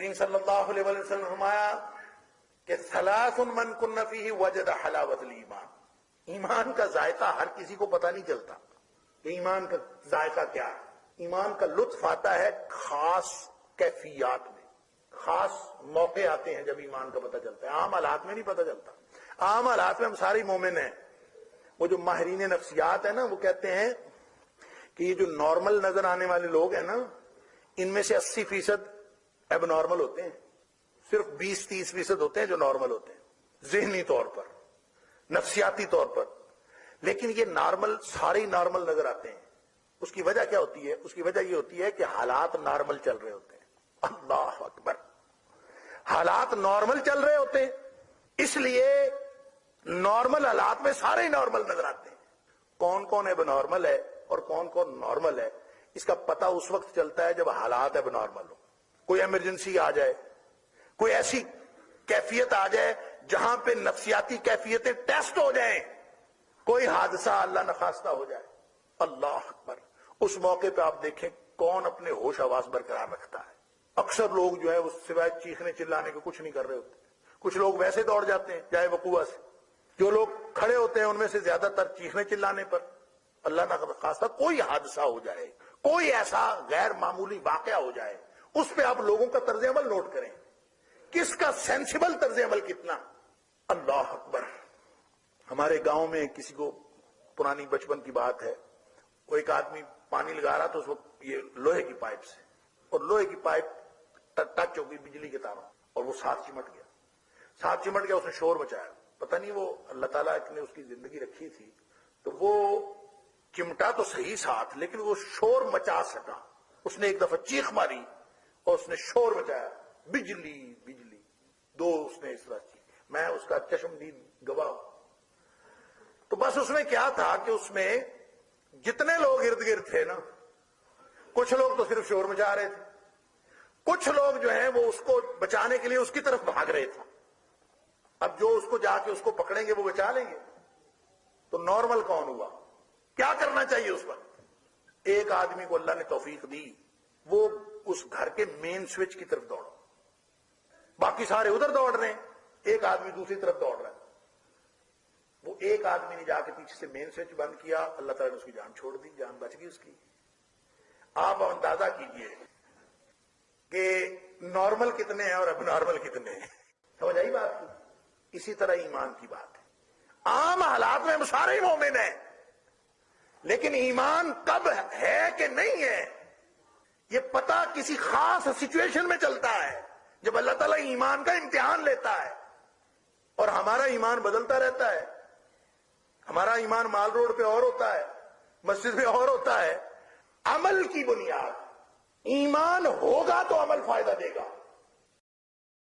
کریم صلی اللہ علیہ وسلم نے فرمایا کہ ثلاث من کن فیہ وجد حلاوت الایمان، ایمان کا ذائقہ ہر کسی کو پتہ نہیں چلتا کہ ایمان کا ذائقہ کیا ہے۔ ایمان کا لطف آتا ہے خاص کیفیات میں، خاص موقع آتے ہیں جب ایمان کا پتہ چلتا ہے، عام حالات میں نہیں پتہ چلتا۔ عام حالات میں ہم سارے مومن ہیں۔ وہ جو ماہرین نفسیات ہیں نا، وہ کہتے ہیں کہ یہ جو نارمل نظر آنے والے لوگ ہیں نا، ان میں سے 80% اب نارمل ہوتے ہیں، صرف 20-30% ہوتے ہیں جو نارمل ہوتے ہیں ذہنی طور پر، نفسیاتی طور پر۔ لیکن یہ نارمل سارے نارمل نظر آتے ہیں۔ اس کی وجہ کیا ہوتی ہے؟ اس کی وجہ یہ ہوتی ہے کہ حالات نارمل چل رہے ہوتے ہیں۔ اللہ اکبر، حالات نارمل چل رہے ہوتے ہیں، اس لیے نارمل حالات میں سارے نارمل نظر آتے ہیں۔ کون کون اب نارمل ہے اور کون کون نارمل ہے، اس کا پتہ اس وقت چلتا ہے جب حالات اب نارمل ہو۔ کوئی ایمرجنسی آ جائے، کوئی ایسی کیفیت آ جائے جہاں پہ نفسیاتی کیفیتیں ٹیسٹ ہو جائیں، کوئی حادثہ اللہ نخواستہ ہو جائے، اللہ اکبر، اس موقع پہ آپ دیکھیں کون اپنے ہوش حواس برقرار رکھتا ہے۔ اکثر لوگ جو ہے وہ سوائے چیخنے چلانے کے کچھ نہیں کر رہے ہوتے۔ کچھ لوگ ویسے دوڑ جاتے ہیں جائے وقوع سے، جو لوگ کھڑے ہوتے ہیں ان میں سے زیادہ تر چیخنے چلانے پر اللہ نخواستہ کوئی حادثہ ہو جائے، کوئی ایسا غیر معمولی واقعہ ہو جائے، اس پہ آپ لوگوں کا طرز عمل نوٹ کریں، کس کا سینسیبل طرز عمل کتنا۔ اللہ اکبر، ہمارے گاؤں میں کسی کو، پرانی بچپن کی بات ہے، وہ ایک آدمی پانی لگا رہا تھا اس وقت یہ لوہے کی پائپ سے، اور لوہے کی پائپ ٹچ ہو گئی بجلی کے تاروں اور وہ ساتھ چمٹ گیا۔ ساتھ چمٹ گیا، اس نے شور مچایا، پتہ نہیں وہ اللہ تعالیٰ نے اس کی زندگی رکھی تھی تو وہ چمٹا تو صحیح ساتھ، لیکن وہ شور مچا سکا۔ اس نے ایک دفعہ چیخ ماری اور اس نے شور مچایا، بجلی بجلی، دو اس نے اس طرح کی، میں اس کا چشمدید گواہ ہوں۔ تو بس اس میں کیا تھا کہ اس میں جتنے لوگ ارد گرد تھے نا، کچھ لوگ تو صرف شور مچا رہے تھے، کچھ لوگ جو ہیں وہ اس کو بچانے کے لیے اس کی طرف بھاگ رہے تھے۔ اب جو اس کو جا کے اس کو پکڑیں گے وہ بچا لیں گے، تو نارمل کون ہوا؟ کیا کرنا چاہیے اس وقت؟ ایک آدمی کو اللہ نے توفیق دی، وہ اس گھر کے مین سوئچ کی طرف دوڑا، باقی سارے ادھر دوڑ رہے ہیں، ایک آدمی دوسری طرف دوڑ رہا ہے۔ وہ ایک آدمی نے جا کے پیچھے سے مین سوئچ بند کیا، اللہ تعالیٰ نے اس کی جان چھوڑ دی، جان بچ گئی اس کی۔ آپ اندازہ کیجئے کہ نارمل کتنے ہیں اور اب نارمل کتنے ہیں، سمجھ آئی بات کی؟ اسی طرح ایمان کی بات ہے۔ عام حالات میں ہم سارے مومن ہیں، لیکن ایمان کب ہے کہ نہیں ہے یہ پتہ کسی خاص سچویشن میں چلتا ہے، جب اللہ تعالیٰ ایمان کا امتحان لیتا ہے، اور ہمارا ایمان بدلتا رہتا ہے۔ ہمارا ایمان مال روڈ پہ اور ہوتا ہے، مسجد میں اور ہوتا ہے۔ عمل کی بنیاد، ایمان ہوگا تو عمل فائدہ دے گا۔